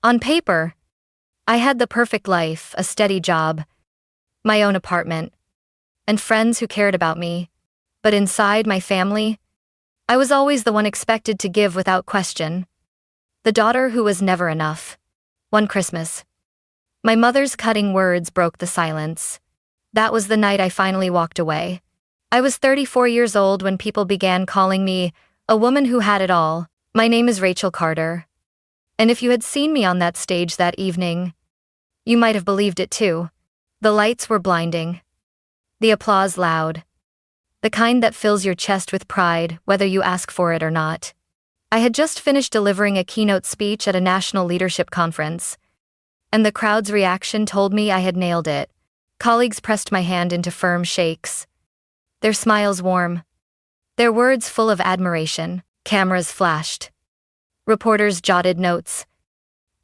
On paper, I had the perfect life, a steady job, my own apartment, and friends who cared about me. But inside my family, I was always the one expected to give without question. The daughter who was never enough. One Christmas, my mother's cutting words broke the silence. That was the night I finally walked away. I was 34 years old when people began calling me a woman who had it all. My name is Rachel Carter. And if you had seen me on that stage that evening, you might have believed it too. The lights were blinding. The applause loud. The kind that fills your chest with pride, whether you ask for it or not. I had just finished delivering a keynote speech at a national leadership conference, and the crowd's reaction told me I had nailed it. Colleagues pressed my hand into firm shakes, their smiles warm, their words full of admiration. Cameras flashed. Reporters jotted notes,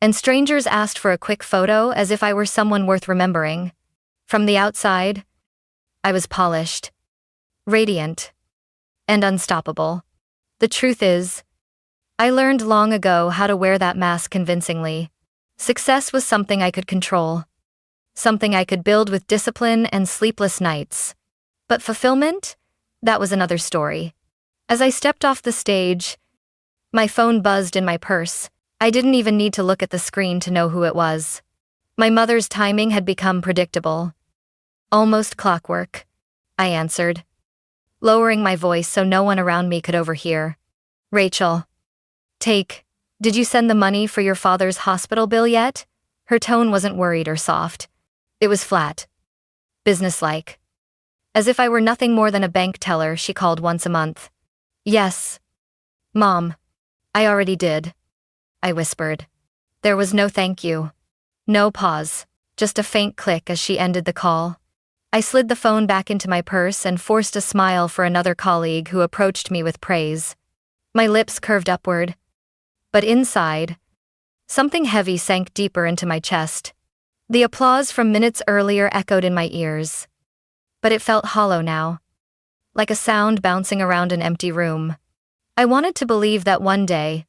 and strangers asked for a quick photo as if I were someone worth remembering. From the outside, I was polished, radiant, and unstoppable. The truth is, I learned long ago how to wear that mask convincingly. Success was something I could control, something I could build with discipline and sleepless nights. But fulfillment? That was another story. As I stepped off the stage, my phone buzzed in my purse. I didn't even need to look at the screen to know who it was. My mother's timing had become predictable. Almost clockwork, I answered, lowering my voice so no one around me could overhear. Rachel. Did you send the money for your father's hospital bill yet? Her tone wasn't worried or soft. It was flat. Businesslike. As if I were nothing more than a bank teller she called once a month. Yes. Mom. I already did. I whispered. There was no thank you. No pause. Just a faint click as she ended the call. I slid the phone back into my purse and forced a smile for another colleague who approached me with praise. My lips curved upward. But inside, something heavy sank deeper into my chest. The applause from minutes earlier echoed in my ears. But it felt hollow now, like a sound bouncing around an empty room. I wanted to believe that one day,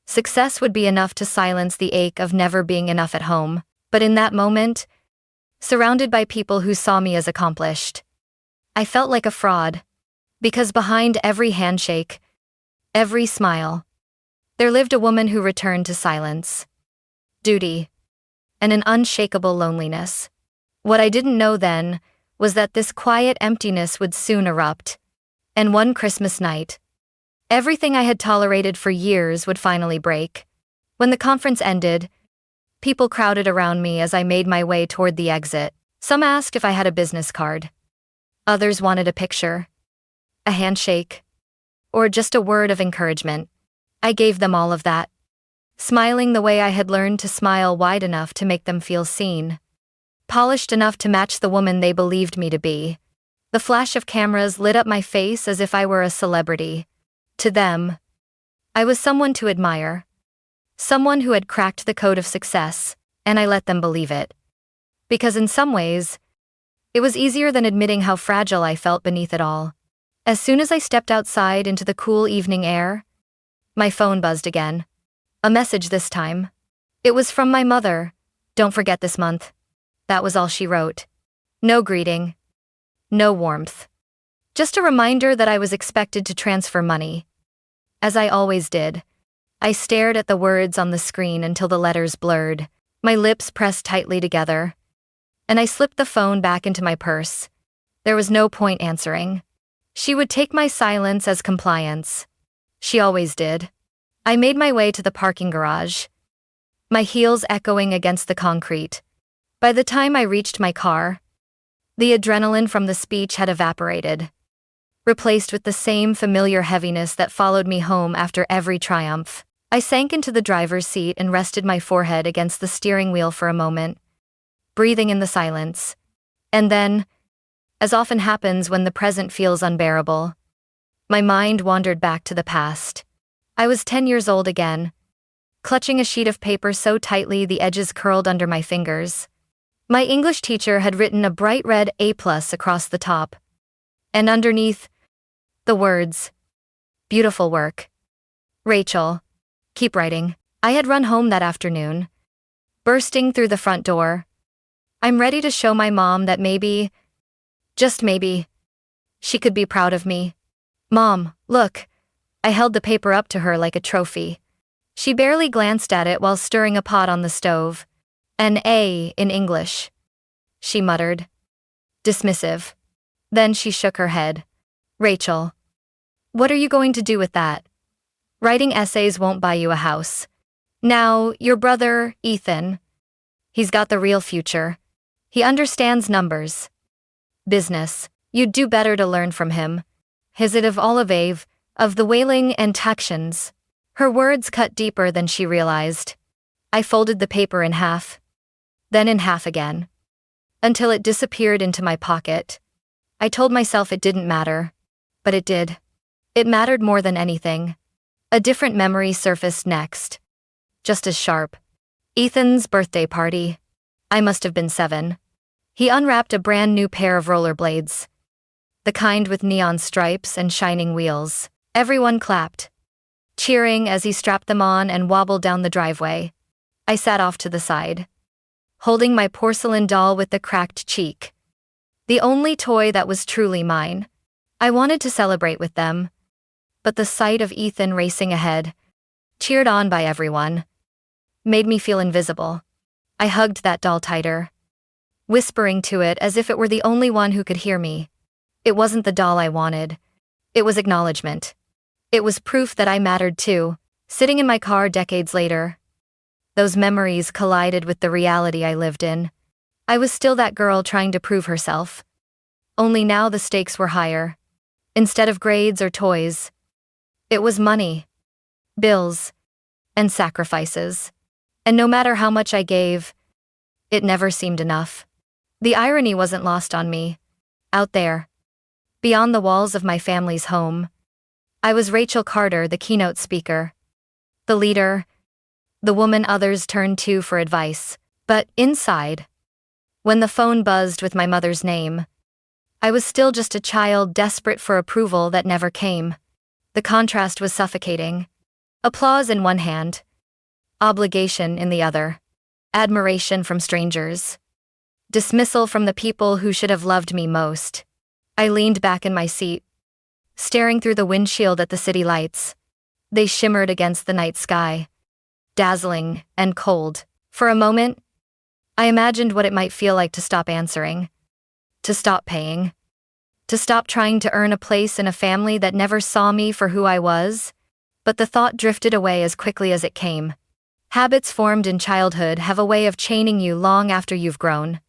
success would be enough to silence the ache of never being enough at home. But in that moment, surrounded by people who saw me as accomplished, I felt like a fraud. Because behind every handshake, every smile, there lived a woman who returned to silence, duty, and an unshakable loneliness. What I didn't know then was that this quiet emptiness would soon erupt. And one Christmas night, everything I had tolerated for years would finally break. When the conference ended, people crowded around me as I made my way toward the exit. Some asked if I had a business card. Others wanted a picture, a handshake, or just a word of encouragement. I gave them all of that, smiling the way I had learned to smile, wide enough to make them feel seen, polished enough to match the woman they believed me to be. The flash of cameras lit up my face as if I were a celebrity. To them, I was someone to admire, someone who had cracked the code of success, and I let them believe it. Because in some ways, it was easier than admitting how fragile I felt beneath it all. As soon as I stepped outside into the cool evening air, my phone buzzed again. A message this time. It was from my mother. Don't forget this month. That was all she wrote. No greeting. No warmth. Just a reminder that I was expected to transfer money. As I always did, I stared at the words on the screen until the letters blurred. My lips pressed tightly together, and I slipped the phone back into my purse. There was no point answering. She would take my silence as compliance. She always did. I made my way to the parking garage, my heels echoing against the concrete. By the time I reached my car, the adrenaline from the speech had evaporated, replaced with the same familiar heaviness that followed me home after every triumph. I sank into the driver's seat and rested my forehead against the steering wheel for a moment, breathing in the silence. And then, as often happens when the present feels unbearable, my mind wandered back to the past. I was 10 years old again, clutching a sheet of paper so tightly the edges curled under my fingers. My English teacher had written a bright red A+ across the top, and underneath, the words, "Beautiful work. Rachel, keep writing." I had run home that afternoon, bursting through the front door. I'm ready to show my mom that maybe, just maybe, she could be proud of me. Mom, look. I held the paper up to her like a trophy. She barely glanced at it while stirring a pot on the stove. An A in English, she muttered. Dismissive. Then she shook her head. Rachel. What are you going to do with that? Writing essays won't buy you a house. Now, your brother, Ethan. He's got the real future. He understands numbers. Business. You'd do better to learn from him. His it of Olivave, of the whaling and tactions. Her words cut deeper than she realized. I folded the paper in half. Then in half again. Until it disappeared into my pocket. I told myself it didn't matter. But it did. It mattered more than anything. A different memory surfaced next. Just as sharp. Ethan's birthday party. I must have been 7. He unwrapped a brand new pair of rollerblades. The kind with neon stripes and shining wheels. Everyone clapped, cheering as he strapped them on and wobbled down the driveway. I sat off to the side, holding my porcelain doll with the cracked cheek. The only toy that was truly mine. I wanted to celebrate with them. But the sight of Ethan racing ahead, cheered on by everyone, made me feel invisible. I hugged that doll tighter, whispering to it as if it were the only one who could hear me. It wasn't the doll I wanted. It was acknowledgement. It was proof that I mattered too, sitting in my car decades later. Those memories collided with the reality I lived in. I was still that girl trying to prove herself. Only now the stakes were higher. Instead of grades or toys, it was money, bills, and sacrifices. And no matter how much I gave, it never seemed enough. The irony wasn't lost on me. Out there, beyond the walls of my family's home, I was Rachel Carter, the keynote speaker. The leader, the woman others turned to for advice. But inside, when the phone buzzed with my mother's name, I was still just a child desperate for approval that never came. The contrast was suffocating. Applause in one hand, obligation in the other, admiration from strangers, dismissal from the people who should have loved me most. I leaned back in my seat, staring through the windshield at the city lights. They shimmered against the night sky, dazzling and cold. For a moment, I imagined what it might feel like to stop answering, to stop paying, to stop trying to earn a place in a family that never saw me for who I was. But the thought drifted away as quickly as it came. Habits formed in childhood have a way of chaining you long after you've grown.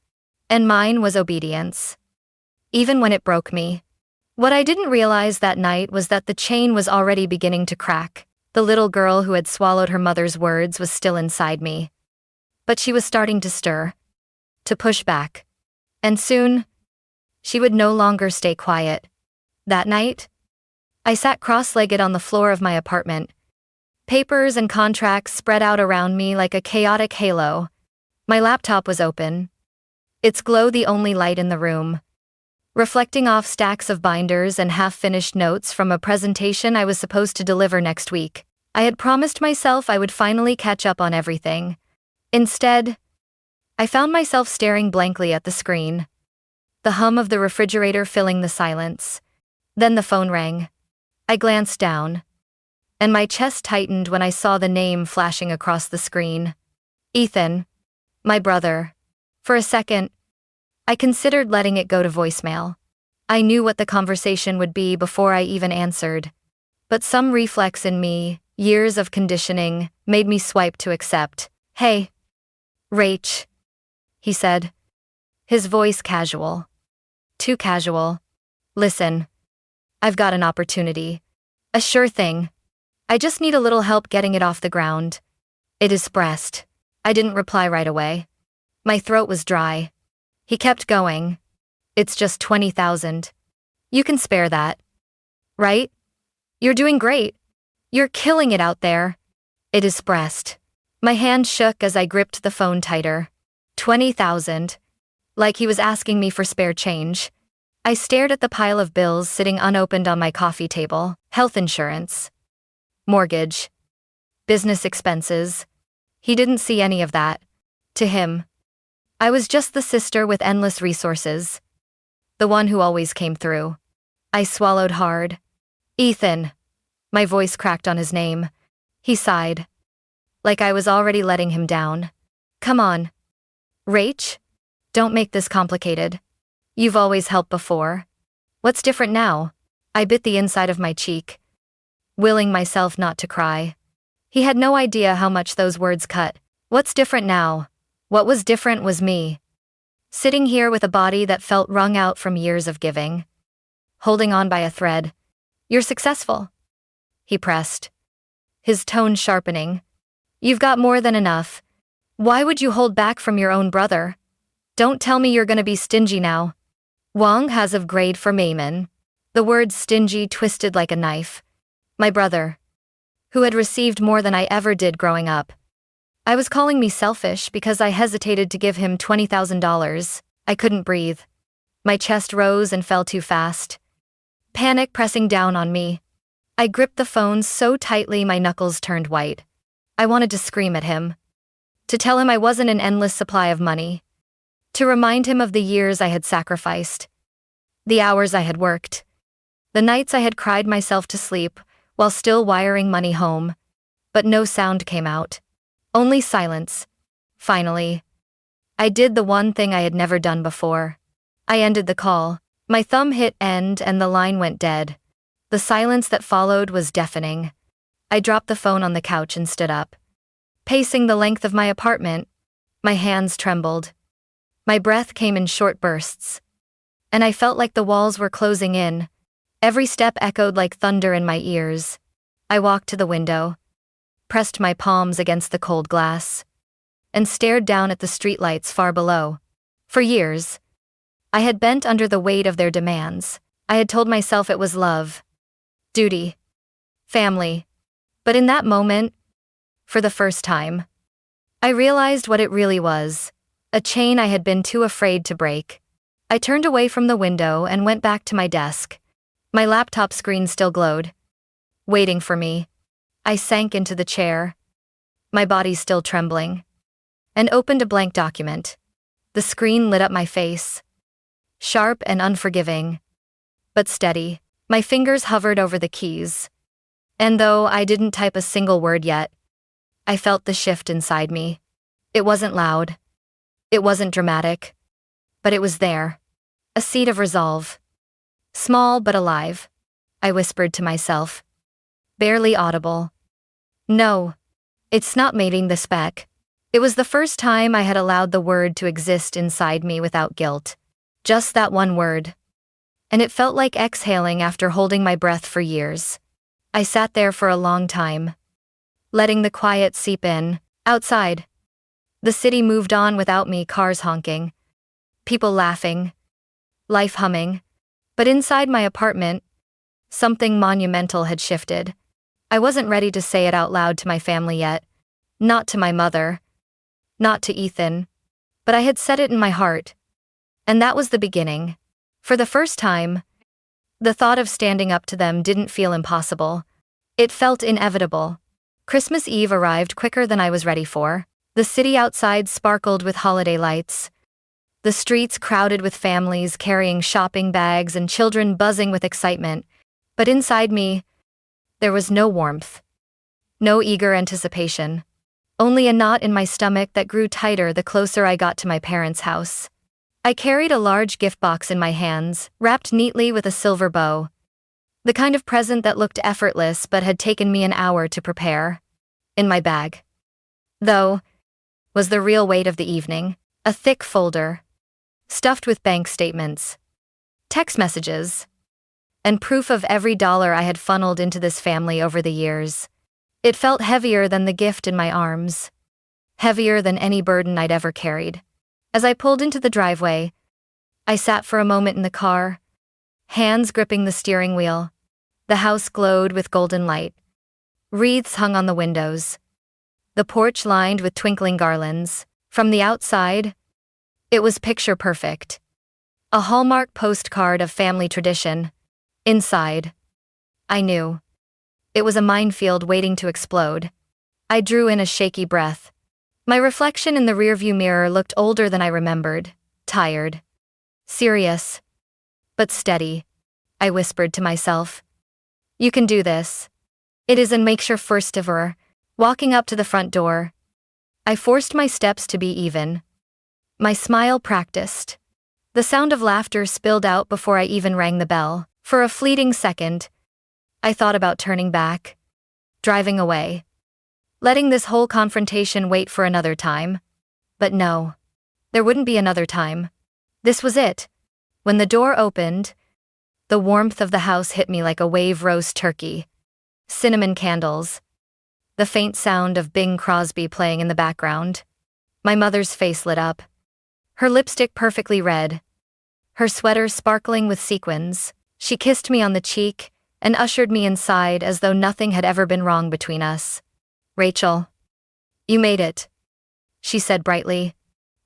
And mine was obedience. Even when it broke me. What I didn't realize that night was that the chain was already beginning to crack. The little girl who had swallowed her mother's words was still inside me. But she was starting to stir, to push back. And soon, she would no longer stay quiet. That night, I sat cross-legged on the floor of my apartment. Papers and contracts spread out around me like a chaotic halo. My laptop was open, its glow the only light in the room, reflecting off stacks of binders and half-finished notes from a presentation I was supposed to deliver next week. I had promised myself I would finally catch up on everything. Instead, I found myself staring blankly at the screen, the hum of the refrigerator filling the silence. Then the phone rang. I glanced down, and my chest tightened when I saw the name flashing across the screen. Ethan, my brother. For a second, I considered letting it go to voicemail. I knew what the conversation would be before I even answered. But some reflex in me, years of conditioning, made me swipe to accept. Hey, Rach, he said, his voice casual. Too casual. Listen, I've got an opportunity. A sure thing. I just need a little help getting it off the ground. It is expressed. I didn't reply right away. My throat was dry. He kept going. It's just 20,000. You can spare that. Right? You're doing great. You're killing it out there. It is expressed. My hand shook as I gripped the phone tighter. 20,000. Like he was asking me for spare change. I stared at the pile of bills sitting unopened on my coffee table. Health insurance, mortgage, business expenses. He didn't see any of that. To him, I was just the sister with endless resources. The one who always came through. I swallowed hard. Ethan. My voice cracked on his name. He sighed. Like I was already letting him down. Come on. Rach? Don't make this complicated. You've always helped before. What's different now? I bit the inside of my cheek, willing myself not to cry. He had no idea how much those words cut. What's different now? What was different was me. Sitting here with a body that felt wrung out from years of giving. Holding on by a thread. You're successful. He pressed, his tone sharpening. You've got more than enough. Why would you hold back from your own brother? Don't tell me you're gonna be stingy now. Wong has of grade for Mayman. The word stingy twisted like a knife. My brother, who had received more than I ever did growing up. I was calling me selfish because I hesitated to give him $20,000. I couldn't breathe. My chest rose and fell too fast. Panic pressing down on me. I gripped the phone so tightly my knuckles turned white. I wanted to scream at him. To tell him I wasn't an endless supply of money. To remind him of the years I had sacrificed. The hours I had worked. The nights I had cried myself to sleep while still wiring money home. But no sound came out. Only silence. Finally. I did the one thing I had never done before. I ended the call. My thumb hit end and the line went dead. The silence that followed was deafening. I dropped the phone on the couch and stood up. Pacing the length of my apartment, my hands trembled. My breath came in short bursts. And I felt like the walls were closing in. Every step echoed like thunder in my ears. I walked to the window, pressed my palms against the cold glass, and stared down at the streetlights far below. For years, I had bent under the weight of their demands. I had told myself it was love, duty, family. But in that moment, for the first time, I realized what it really was. A chain I had been too afraid to break. I turned away from the window and went back to my desk. My laptop screen still glowed, waiting for me. I sank into the chair, my body still trembling, and opened a blank document. The screen lit up my face, sharp and unforgiving, but steady. My fingers hovered over the keys. And though I didn't type a single word yet, I felt the shift inside me. It wasn't loud. It wasn't dramatic. But it was there. A seed of resolve. Small but alive. I whispered to myself. Barely audible. No. It's not mating the spec. It was the first time I had allowed the word to exist inside me without guilt. Just that one word. And it felt like exhaling after holding my breath for years. I sat there for a long time, letting the quiet seep in. Outside, the city moved on without me, cars honking, people laughing, life humming. But inside my apartment, something monumental had shifted. I wasn't ready to say it out loud to my family yet. Not to my mother. Not to Ethan. But I had said it in my heart. And that was the beginning. For the first time, the thought of standing up to them didn't feel impossible. It felt inevitable. Christmas Eve arrived quicker than I was ready for. The city outside sparkled with holiday lights. The streets crowded with families carrying shopping bags and children buzzing with excitement. But inside me, there was no warmth. No eager anticipation. Only a knot in my stomach that grew tighter the closer I got to my parents' house. I carried a large gift box in my hands, wrapped neatly with a silver bow. The kind of present that looked effortless but had taken me an hour to prepare. In my bag, though, was the real weight of the evening. A thick folder, stuffed with bank statements, text messages, and proof of every dollar I had funneled into this family over the years. It felt heavier than the gift in my arms. Heavier than any burden I'd ever carried. As I pulled into the driveway, I sat for a moment in the car, hands gripping the steering wheel. The house glowed with golden light. Wreaths hung on the windows. The porch lined with twinkling garlands. From the outside, it was picture perfect. A Hallmark postcard of family tradition. Inside, I knew. It was a minefield waiting to explode. I drew in a shaky breath. My reflection in the rearview mirror looked older than I remembered, tired, serious, but steady. I whispered to myself. You can do this. It is and makes your first ever. Walking up to the front door, I forced my steps to be even. My smile practiced. The sound of laughter spilled out before I even rang the bell. For a fleeting second, I thought about turning back, driving away, letting this whole confrontation wait for another time. But no, there wouldn't be another time. This was it. When the door opened, the warmth of the house hit me like a wave roast turkey. Cinnamon candles. The faint sound of Bing Crosby playing in the background. My mother's face lit up. Her lipstick perfectly red. Her sweater sparkling with sequins. She kissed me on the cheek and ushered me inside as though nothing had ever been wrong between us. Rachel. You made it, she said brightly.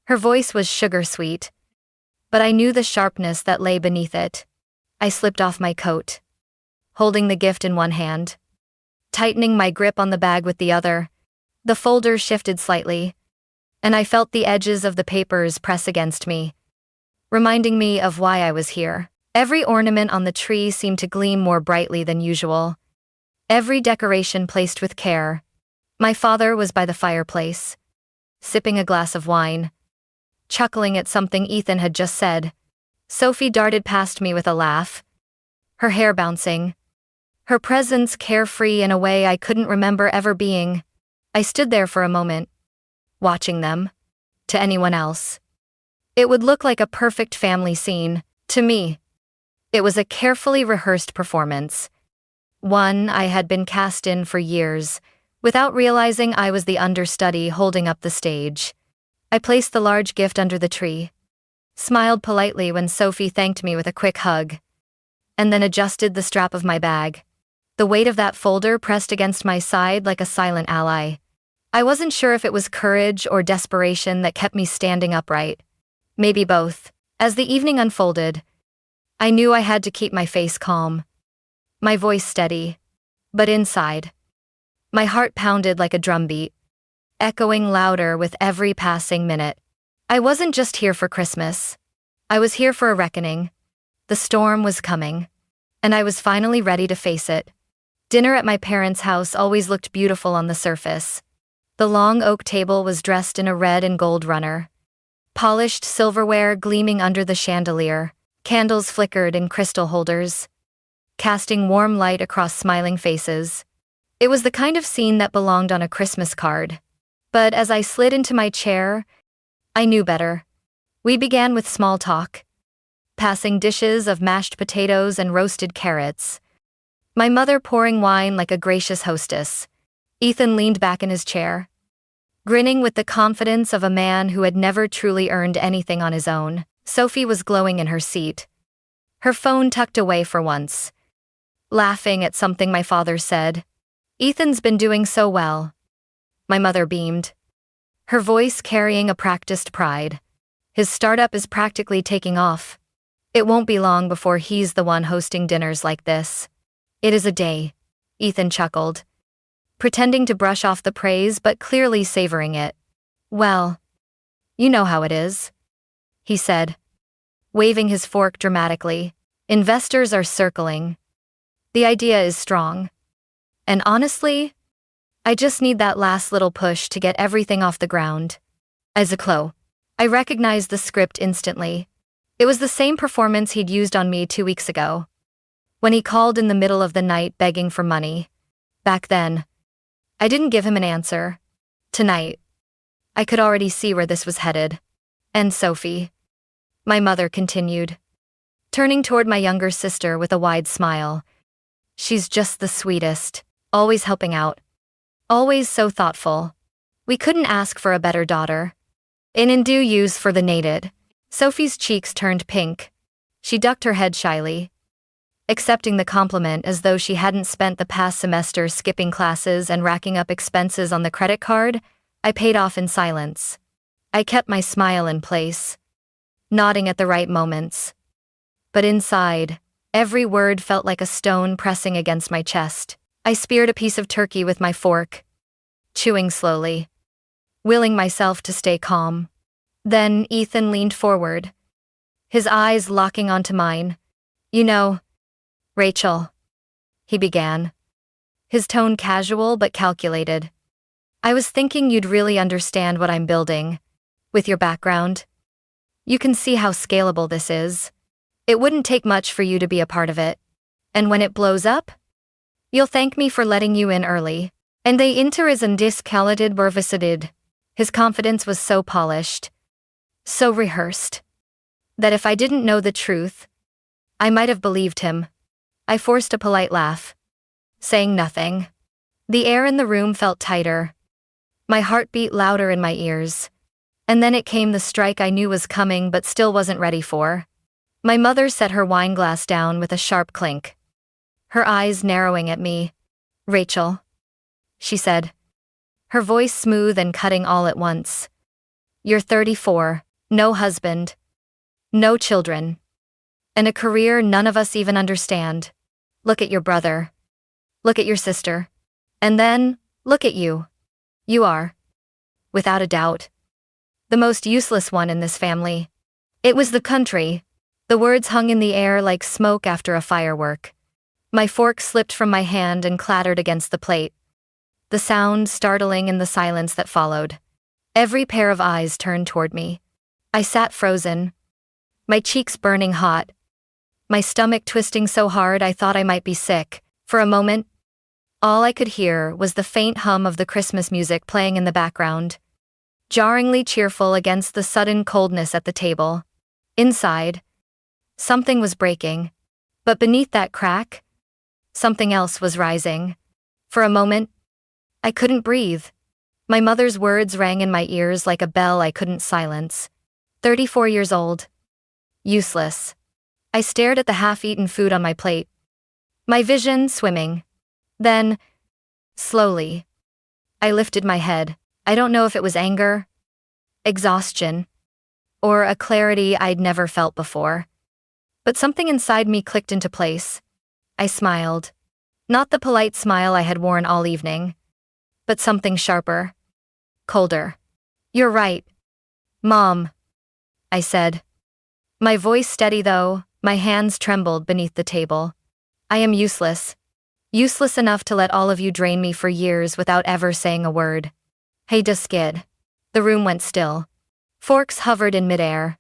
Her voice was sugar-sweet, but I knew the sharpness that lay beneath it. I slipped off my coat, holding the gift in one hand, tightening my grip on the bag with the other. The folder shifted slightly, and I felt the edges of the papers press against me, reminding me of why I was here. Every ornament on the tree seemed to gleam more brightly than usual. Every decoration placed with care. My father was by the fireplace, sipping a glass of wine, chuckling at something Ethan had just said. Sophie darted past me with a laugh, her hair bouncing, her presence carefree in a way I couldn't remember ever being. I stood there for a moment, watching them. To anyone else, it would look like a perfect family scene. To me, it was a carefully rehearsed performance, one I had been cast in for years, without realizing I was the understudy holding up the stage. I placed the large gift under the tree, smiled politely when Sophie thanked me with a quick hug, and then adjusted the strap of my bag. The weight of that folder pressed against my side like a silent ally. I wasn't sure if it was courage or desperation that kept me standing upright. Maybe both. As the evening unfolded, I knew I had to keep my face calm, my voice steady, but inside, my heart pounded like a drumbeat, echoing louder with every passing minute. I wasn't just here for Christmas. I was here for a reckoning. The storm was coming, and I was finally ready to face it. Dinner at my parents' house always looked beautiful on the surface. The long oak table was dressed in a red and gold runner, polished silverware gleaming under the chandelier. Candles flickered in crystal holders, casting warm light across smiling faces. It was the kind of scene that belonged on a Christmas card. But as I slid into my chair, I knew better. We began with small talk, passing dishes of mashed potatoes and roasted carrots. My mother pouring wine like a gracious hostess. Ethan leaned back in his chair, grinning with the confidence of a man who had never truly earned anything on his own. Sophie was glowing in her seat, her phone tucked away for once, laughing at something my father said. Ethan's been doing so well. My mother beamed, her voice carrying a practiced pride. His startup is practically taking off. It won't be long before he's the one hosting dinners like this. It is a day, Ethan chuckled, pretending to brush off the praise but clearly savoring it. Well, you know how it is, he said, waving his fork dramatically. Investors are circling. The idea is strong. And honestly, I just need that last little push to get everything off the ground. As a clo, I recognized the script instantly. It was the same performance he'd used on me 2 weeks ago, when he called in the middle of the night begging for money. Back then, I didn't give him an answer. Tonight, I could already see where this was headed. And Sophie, my mother continued, turning toward my younger sister with a wide smile. She's just the sweetest, always helping out, always so thoughtful. We couldn't ask for a better daughter. In due use for the nated. Sophie's cheeks turned pink. She ducked her head shyly, accepting the compliment as though she hadn't spent the past semester skipping classes and racking up expenses on the credit card. I paid off in silence. I kept my smile in place, nodding at the right moments. But inside, every word felt like a stone pressing against my chest. I speared a piece of turkey with my fork, chewing slowly, willing myself to stay calm. Then Ethan leaned forward, his eyes locking onto mine. "You know, Rachel," he began, his tone casual but calculated. "I was thinking you'd really understand what I'm building. With your background, you can see how scalable this is. It wouldn't take much for you to be a part of it. And when it blows up, you'll thank me for letting you in early." And they inter is undiscalated bervisited. His confidence was so polished, so rehearsed, that if I didn't know the truth, I might have believed him. I forced a polite laugh, saying nothing. The air in the room felt tighter. My heart beat louder in my ears. And then it came, the strike I knew was coming but still wasn't ready for. My mother set her wine glass down with a sharp clink, her eyes narrowing at me. "Rachel," she said, her voice smooth and cutting all at once. "You're 34, no husband, no children, and a career none of us even understand. Look at your brother. Look at your sister. And then, look at you. You are, without a doubt, the most useless one in this family." It was the country. The words hung in the air like smoke after a firework. My fork slipped from my hand and clattered against the plate, the sound startling in the silence that followed. Every pair of eyes turned toward me. I sat frozen, my cheeks burning hot, my stomach twisting so hard I thought I might be sick. For a moment, all I could hear was the faint hum of the Christmas music playing in the background, jarringly cheerful against the sudden coldness at the table. Inside, something was breaking, but beneath that crack, something else was rising. For a moment, I couldn't breathe. My mother's words rang in my ears like a bell I couldn't silence. 34 years old. Useless. I stared at the half-eaten food on my plate, my vision swimming. Then, slowly, I lifted my head. I don't know if it was anger, exhaustion, or a clarity I'd never felt before, but something inside me clicked into place. I smiled. Not the polite smile I had worn all evening, but something sharper, colder. "You're right, Mom," I said. My voice steady though, my hands trembled beneath the table. "I am useless. Useless enough to let all of you drain me for years without ever saying a word." "Hey, skid." The room went still. Forks hovered in midair.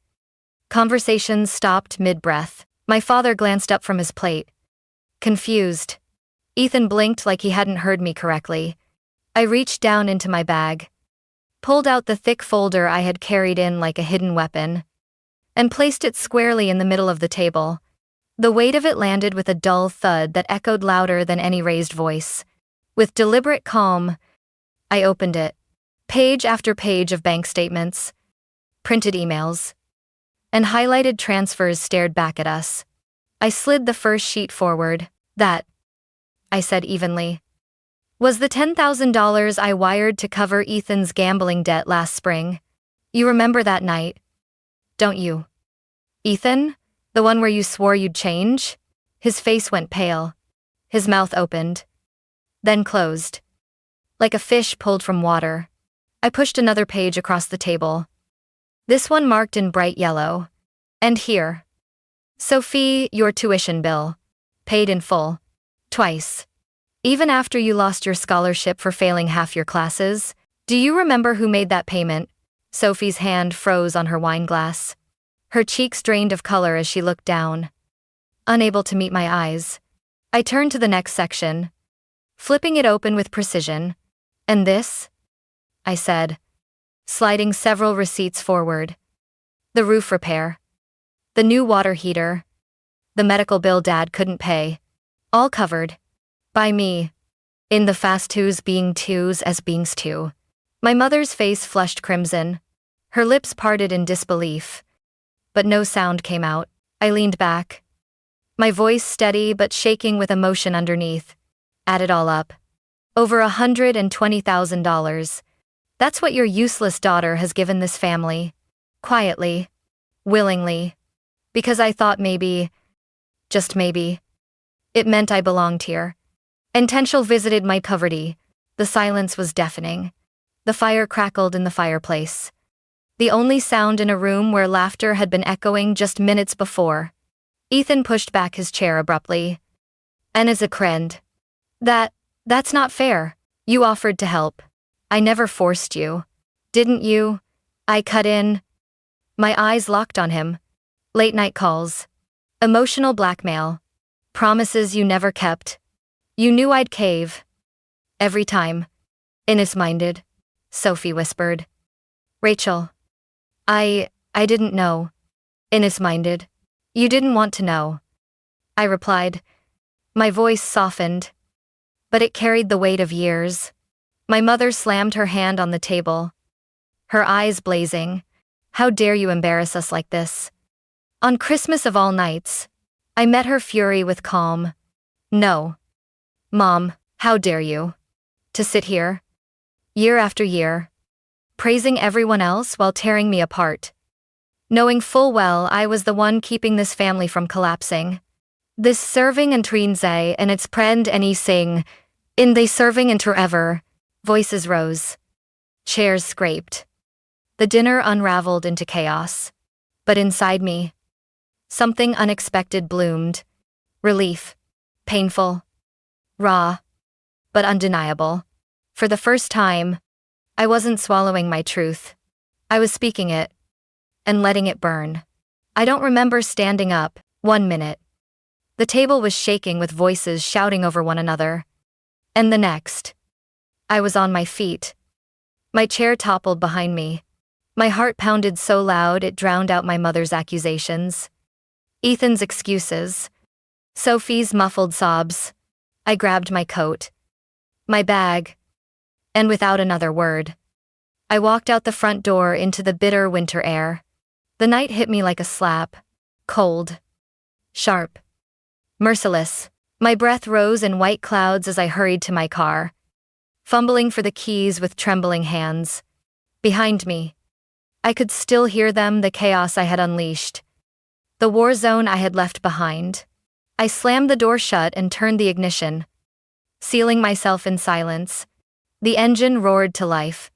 Conversations stopped mid-breath. My father glanced up from his plate, confused. Ethan blinked like he hadn't heard me correctly. I reached down into my bag, pulled out the thick folder I had carried in like a hidden weapon, and placed it squarely in the middle of the table. The weight of it landed with a dull thud that echoed louder than any raised voice. With deliberate calm, I opened it. Page after page of bank statements, printed emails, and highlighted transfers stared back at us. I slid the first sheet forward. "That," I said evenly, "was the $10,000 I wired to cover Ethan's gambling debt last spring. You remember that night, don't you? Ethan? The one where you swore you'd change?" His face went pale. His mouth opened, then closed, like a fish pulled from water. I pushed another page across the table, this one marked in bright yellow. "And here, Sophie, your tuition bill. Paid in full. Twice. Even after you lost your scholarship for failing half your classes. Do you remember who made that payment?" Sophie's hand froze on her wine glass. Her cheeks drained of color as she looked down, unable to meet my eyes. I turned to the next section, flipping it open with precision. "And this?" I said, sliding several receipts forward. "The roof repair. The new water heater. The medical bill Dad couldn't pay. All covered. By me. In the fast twos being twos as beings two." My mother's face flushed crimson. Her lips parted in disbelief, but no sound came out. I leaned back, my voice steady but shaking with emotion underneath. "Add it all up. Over $120,000. That's what your useless daughter has given this family. Quietly. Willingly. Because I thought maybe, just maybe, it meant I belonged here." Intentional visited my poverty. The silence was deafening. The fire crackled in the fireplace. The only sound in a room where laughter had been echoing just minutes before. Ethan pushed back his chair abruptly. And as a friend. That's not fair. You offered to help. I never forced you. Didn't you? I cut in. My eyes locked on him. Late night calls. Emotional blackmail. Promises you never kept. You knew I'd cave. Every time. Innocent-minded. Sophie whispered. Rachel. I didn't know. Innocent-minded. You didn't want to know. I replied. My voice softened. But it carried the weight of years. My mother slammed her hand on the table. Her eyes blazing. How dare you embarrass us like this? On Christmas of all nights, I met her fury with calm. No. Mom, how dare you? To sit here, year after year, praising everyone else while tearing me apart. Knowing full well I was the one keeping this family from collapsing. This serving and trinze and its prend any sing, in they serving and ever. Voices rose. Chairs scraped. The dinner unraveled into chaos. But inside me, something unexpected bloomed. Relief. Painful. Raw. But undeniable. For the first time, I wasn't swallowing my truth. I was speaking it. And letting it burn. I don't remember standing up. 1 minute. The table was shaking with voices shouting over one another. And the next. I was on my feet. My chair toppled behind me. My heart pounded so loud it drowned out my mother's accusations. Ethan's excuses. Sophie's muffled sobs. I grabbed my coat. My bag. And without another word, I walked out the front door into the bitter winter air. The night hit me like a slap. Cold. Sharp. Merciless. My breath rose in white clouds as I hurried to my car, fumbling for the keys with trembling hands. Behind me, I could still hear them, the chaos I had unleashed. The war zone I had left behind. I slammed the door shut and turned the ignition. Sealing myself in silence, the engine roared to life.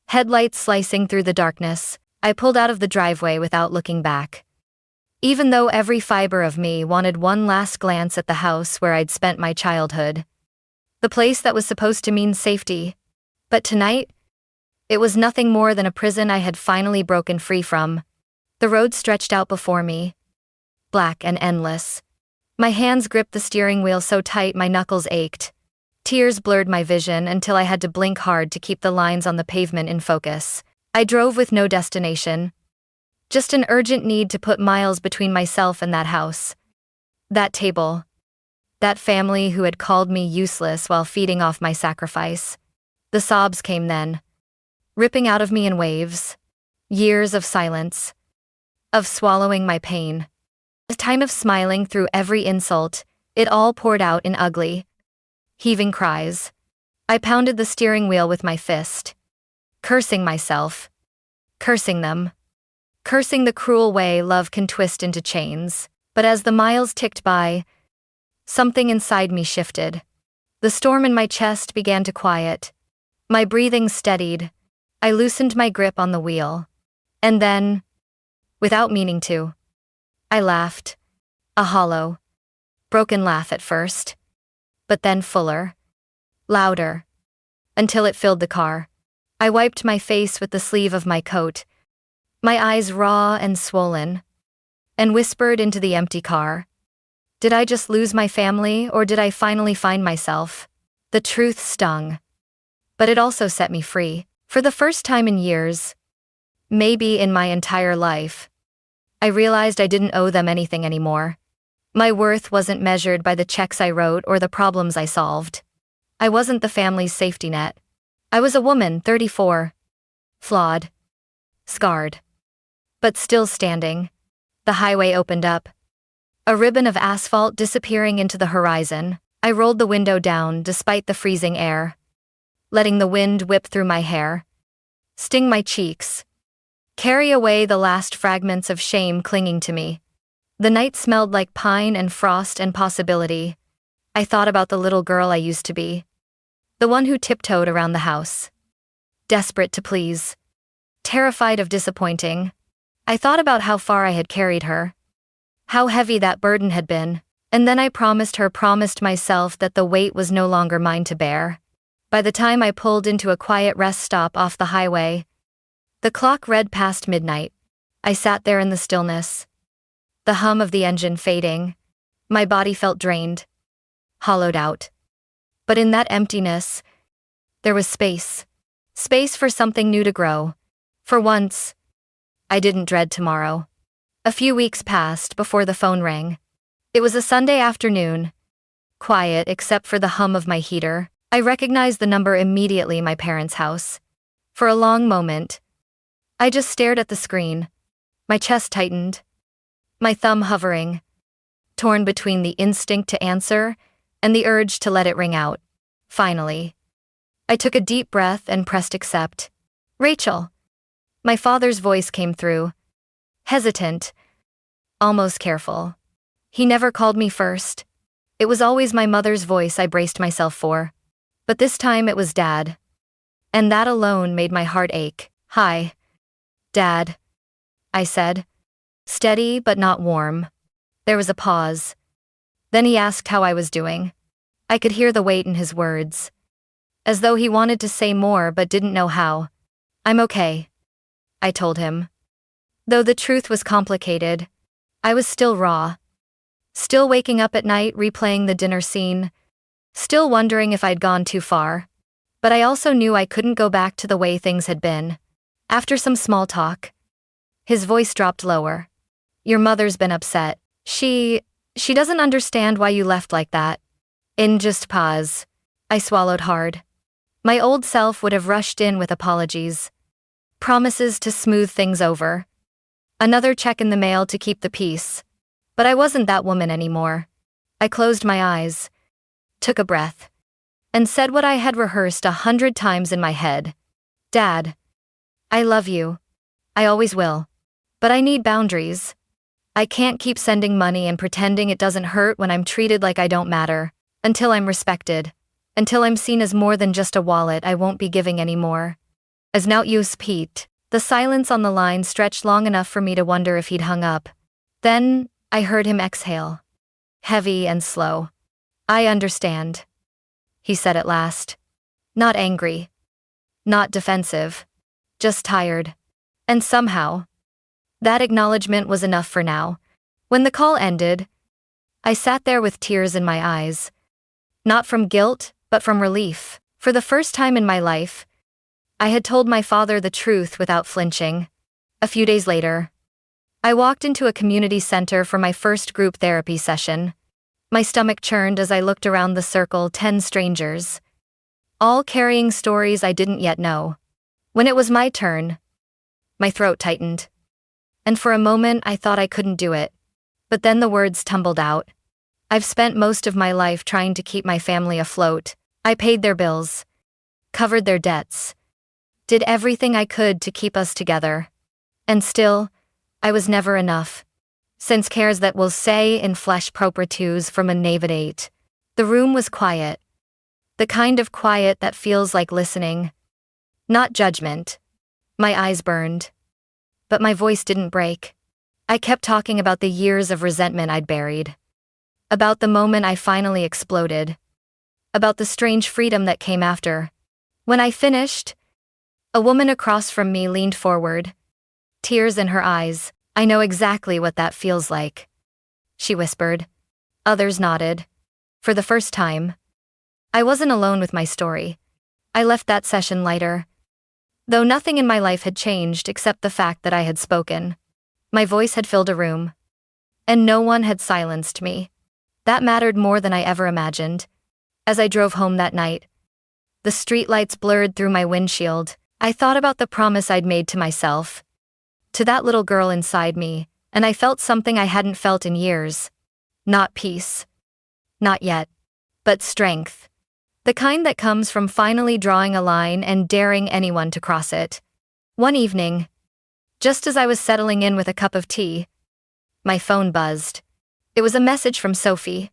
Headlights slicing through the darkness, I pulled out of the driveway without looking back. Even though every fiber of me wanted one last glance at the house where I'd spent my childhood. The place that was supposed to mean safety. But tonight, it was nothing more than a prison I had finally broken free from. The road stretched out before me. Black and endless. My hands gripped the steering wheel so tight my knuckles ached. Tears blurred my vision until I had to blink hard to keep the lines on the pavement in focus. I drove with no destination. Just an urgent need to put miles between myself and that house. That table. That family who had called me useless while feeding off my sacrifice. The sobs came then, ripping out of me in waves. Years of silence. Of swallowing my pain. A time of smiling through every insult. It all poured out in ugly, heaving cries. I pounded the steering wheel with my fist. Cursing myself. Cursing them. Cursing the cruel way love can twist into chains. But as the miles ticked by, something inside me shifted. The storm in my chest began to quiet. My breathing steadied. I loosened my grip on the wheel. And then, without meaning to, I laughed. A hollow, broken laugh at first. But then fuller. Louder. Until it filled the car. I wiped my face with the sleeve of my coat, my eyes raw and swollen, and whispered into the empty car. Did I just lose my family, or did I finally find myself? The truth stung. But it also set me free. For the first time in years, maybe in my entire life, I realized I didn't owe them anything anymore. My worth wasn't measured by the checks I wrote or the problems I solved. I wasn't the family's safety net. I was a woman, 34. Flawed. Scarred. But still standing. The highway opened up. A ribbon of asphalt disappearing into the horizon. I rolled the window down despite the freezing air, letting the wind whip through my hair, sting my cheeks, carry away the last fragments of shame clinging to me. The night smelled like pine and frost and possibility. I thought about the little girl I used to be. The one who tiptoed around the house. desperate to please, terrified of disappointing. I thought about how far I had carried her, how heavy that burden had been, and then I promised myself that the weight was no longer mine to bear. By the time I pulled into a quiet rest stop off the highway, the clock read past midnight. I sat there in the stillness, the hum of the engine fading. My body felt drained, hollowed out. But in that emptiness, there was space. Space for something new to grow. For once, I didn't dread tomorrow. A few weeks passed before the phone rang. It was a Sunday afternoon, quiet except for the hum of my heater. I recognized the number immediately, my parents' house. For a long moment, I just stared at the screen. My chest tightened, my thumb hovering, torn between the instinct to answer and the urge to let it ring out. Finally, I took a deep breath and pressed accept. Rachel. My father's voice came through, hesitant, almost careful. He never called me first. It was always my mother's voice I braced myself for. But this time it was Dad. And that alone made my heart ache. Hi, Dad, I said, steady but not warm. There was a pause. Then he asked how I was doing. I could hear the weight in his words, as though he wanted to say more but didn't know how. I'm okay, I told him. Though the truth was complicated, I was still raw. Still waking up at night replaying the dinner scene. Still wondering if I'd gone too far. But I also knew I couldn't go back to the way things had been. After some small talk, his voice dropped lower. Your mother's been upset. She doesn't understand why you left like that. In just pause, I swallowed hard. My old self would have rushed in with apologies, promises to smooth things over, another check in the mail to keep the peace. But I wasn't that woman anymore. I closed my eyes, took a breath, and said what I had rehearsed 100 times in my head. Dad, I love you. I always will. But I need boundaries. I can't keep sending money and pretending it doesn't hurt when I'm treated like I don't matter. Until I'm respected. Until I'm seen as more than just a wallet, I won't be giving anymore. As now use Pete. The silence on the line stretched long enough for me to wonder if he'd hung up. Then, I heard him exhale. Heavy and slow. I understand, he said at last. Not angry. Not defensive. Just tired. And somehow, that acknowledgement was enough for now. When the call ended, I sat there with tears in my eyes. Not from guilt, but from relief. For the first time in my life, I had told my father the truth without flinching. A few days later, I walked into a community center for my first group therapy session. My stomach churned as I looked around the circle, 10 strangers, all carrying stories I didn't yet know. When it was my turn, my throat tightened. And for a moment I thought I couldn't do it. But then the words tumbled out. I've spent most of my life trying to keep my family afloat. I paid their bills, covered their debts, did everything I could to keep us together. And still, I was never enough. Since cares that will say in flesh propertus from a navidate. The room was quiet. The kind of quiet that feels like listening. Not judgment. My eyes burned. But my voice didn't break. I kept talking about the years of resentment I'd buried. About the moment I finally exploded. About the strange freedom that came after. When I finished, a woman across from me leaned forward, tears in her eyes. I know exactly what that feels like, she whispered. Others nodded. For the first time, I wasn't alone with my story. I left that session lighter. Though nothing in my life had changed except the fact that I had spoken. My voice had filled a room. And no one had silenced me. That mattered more than I ever imagined. As I drove home that night, the streetlights blurred through my windshield. I thought about the promise I'd made to myself, to that little girl inside me, and I felt something I hadn't felt in years. Not peace. Not yet. But strength. The kind that comes from finally drawing a line and daring anyone to cross it. One evening, just as I was settling in with a cup of tea, my phone buzzed. It was a message from Sophie.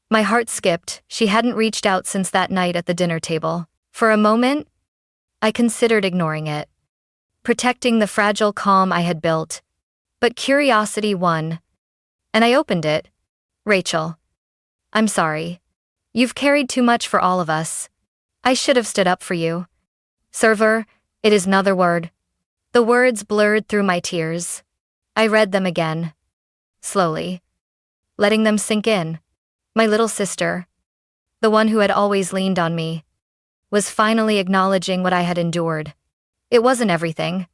My heart skipped. She hadn't reached out since that night at the dinner table. For a moment, I considered ignoring it, protecting the fragile calm I had built. But curiosity won, and I opened it. Rachel. I'm sorry. You've carried too much for all of us. I should have stood up for you. Server, it is another word. The words blurred through my tears. I read them again. Slowly. Letting them sink in. My little sister, the one who had always leaned on me, was finally acknowledging what I had endured. It wasn't everything,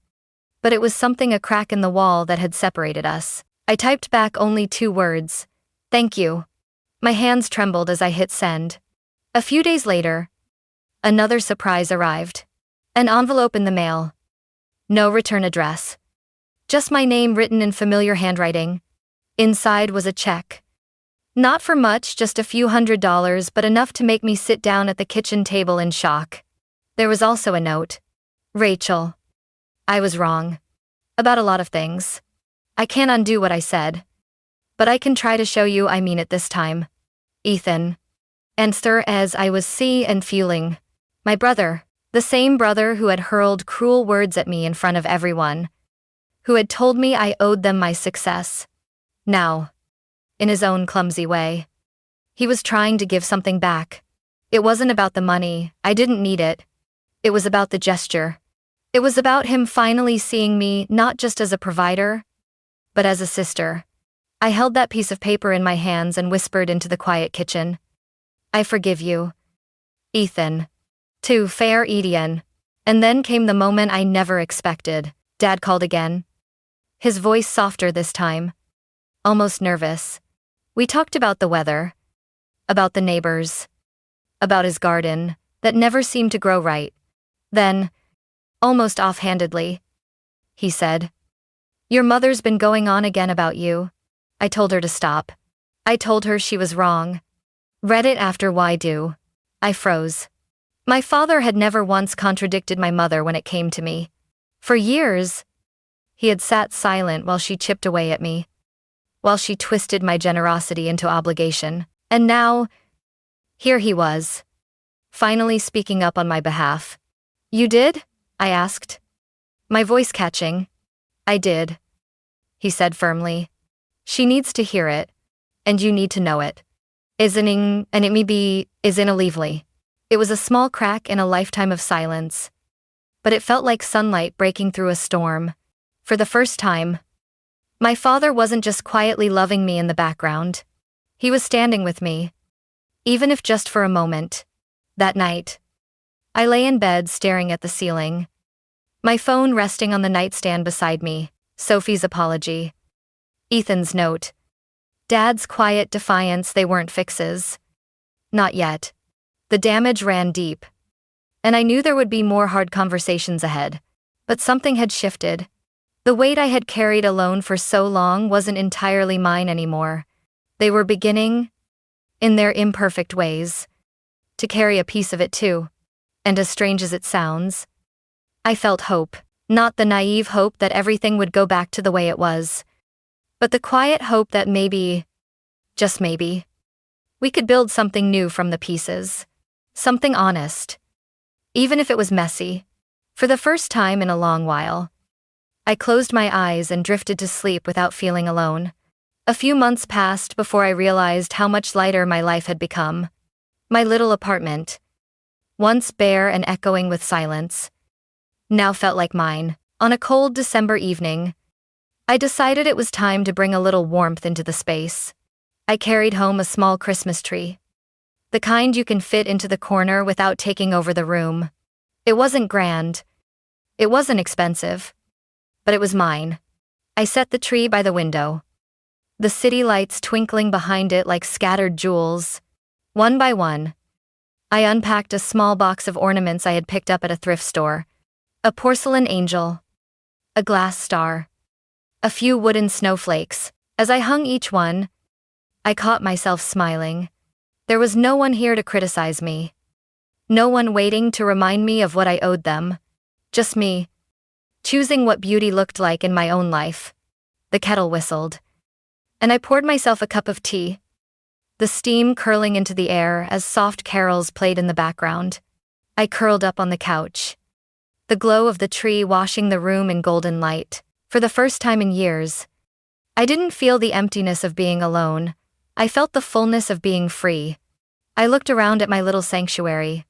but it was something, a crack in the wall that had separated us. I typed back only 2 words. Thank you. My hands trembled as I hit send. A few days later, another surprise arrived. An envelope in the mail. No return address. Just my name written in familiar handwriting. Inside was a check. Not for much, just a few $100s, but enough to make me sit down at the kitchen table in shock. There was also a note. Rachel. I was wrong. About a lot of things. I can't undo what I said. But I can try to show you I mean it this time. Ethan. Answer as I was see and feeling. My brother. The same brother who had hurled cruel words at me in front of everyone. Who had told me I owed them my success. Now, in his own clumsy way, he was trying to give something back. It wasn't about the money, I didn't need it. It was about the gesture. It was about him finally seeing me not just as a provider, but as a sister. I held that piece of paper in my hands and whispered into the quiet kitchen. I forgive you. Ethan. To fair Edian. And then came the moment I never expected. Dad called again. His voice softer this time. Almost nervous. We talked about the weather. About the neighbors. About his garden, that never seemed to grow right. Then, almost offhandedly, he said, Your mother's been going on again about you. I told her to stop. I told her she was wrong. Read it after why do. I froze. My father had never once contradicted my mother when it came to me. For years, he had sat silent while she chipped away at me, while she twisted my generosity into obligation. And now, here he was, finally speaking up on my behalf. You did? I asked, my voice catching. I did, he said firmly. She needs to hear it, and you need to know it. And it may be, isn't a leavely. It was a small crack in a lifetime of silence, but it felt like sunlight breaking through a storm. For the first time, my father wasn't just quietly loving me in the background. He was standing with me, even if just for a moment. That night, I lay in bed staring at the ceiling, my phone resting on the nightstand beside me. Sophie's apology. Ethan's note. Dad's quiet defiance, they weren't fixes. Not yet. The damage ran deep, and I knew there would be more hard conversations ahead. But something had shifted. The weight I had carried alone for so long wasn't entirely mine anymore. They were beginning, in their imperfect ways, to carry a piece of it too. And as strange as it sounds, I felt hope. Not the naive hope that everything would go back to the way it was, but the quiet hope that maybe, just maybe, we could build something new from the pieces. Something honest. Even if it was messy. For the first time in a long while, I closed my eyes and drifted to sleep without feeling alone. A few months passed before I realized how much lighter my life had become. My little apartment, once bare and echoing with silence, now felt like mine. On a cold December evening, I decided it was time to bring a little warmth into the space. I carried home a small Christmas tree. The kind you can fit into the corner without taking over the room. It wasn't grand. It wasn't expensive. But it was mine. I set the tree by the window, the city lights twinkling behind it like scattered jewels. One by one, I unpacked a small box of ornaments I had picked up at a thrift store. A porcelain angel, a glass star, a few wooden snowflakes. As I hung each one, I caught myself smiling. There was no one here to criticize me. No one waiting to remind me of what I owed them. Just me, choosing what beauty looked like in my own life. The kettle whistled, and I poured myself a cup of tea, the steam curling into the air as soft carols played in the background. I curled up on the couch, the glow of the tree washing the room in golden light. For the first time in years, I didn't feel the emptiness of being alone. I felt the fullness of being free. I looked around at my little sanctuary,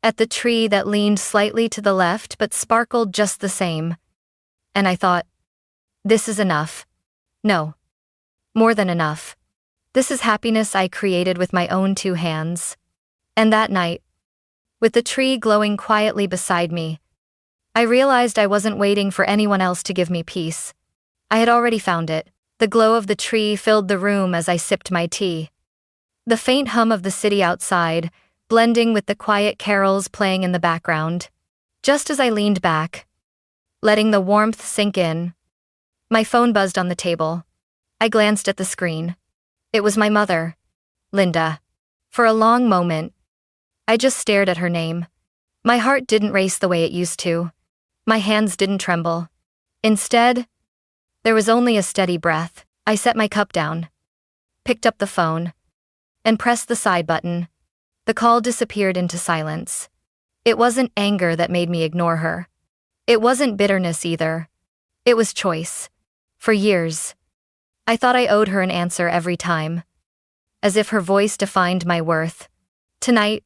at the tree that leaned slightly to the left but sparkled just the same. And I thought, this is enough. No. More than enough. This is happiness I created with my own two hands. And that night, with the tree glowing quietly beside me, I realized I wasn't waiting for anyone else to give me peace. I had already found it. The glow of the tree filled the room as I sipped my tea. The faint hum of the city outside, blending with the quiet carols playing in the background. Just as I leaned back, letting the warmth sink in, my phone buzzed on the table. I glanced at the screen. It was my mother, Linda. For a long moment, I just stared at her name. My heart didn't race the way it used to. My hands didn't tremble. Instead, there was only a steady breath. I set my cup down, picked up the phone, and pressed the side button. The call disappeared into silence. It wasn't anger that made me ignore her. It wasn't bitterness either. It was choice. For years, I thought I owed her an answer every time, as if her voice defined my worth. Tonight,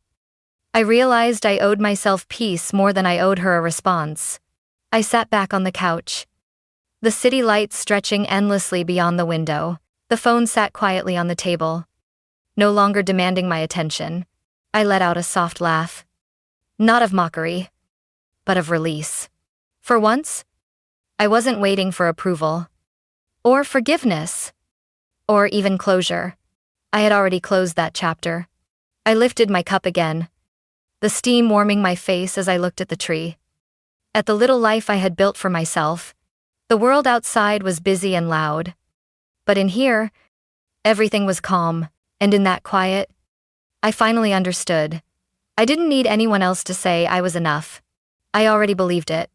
I realized I owed myself peace more than I owed her a response. I sat back on the couch, the city lights stretching endlessly beyond the window. The phone sat quietly on the table, no longer demanding my attention. I let out a soft laugh. Not of mockery, but of release. For once, I wasn't waiting for approval, or forgiveness, or even closure. I had already closed that chapter. I lifted my cup again, the steam warming my face as I looked at the tree, at the little life I had built for myself. The world outside was busy and loud, but in here, everything was calm, and in that quiet, I finally understood. I didn't need anyone else to say I was enough. I already believed it.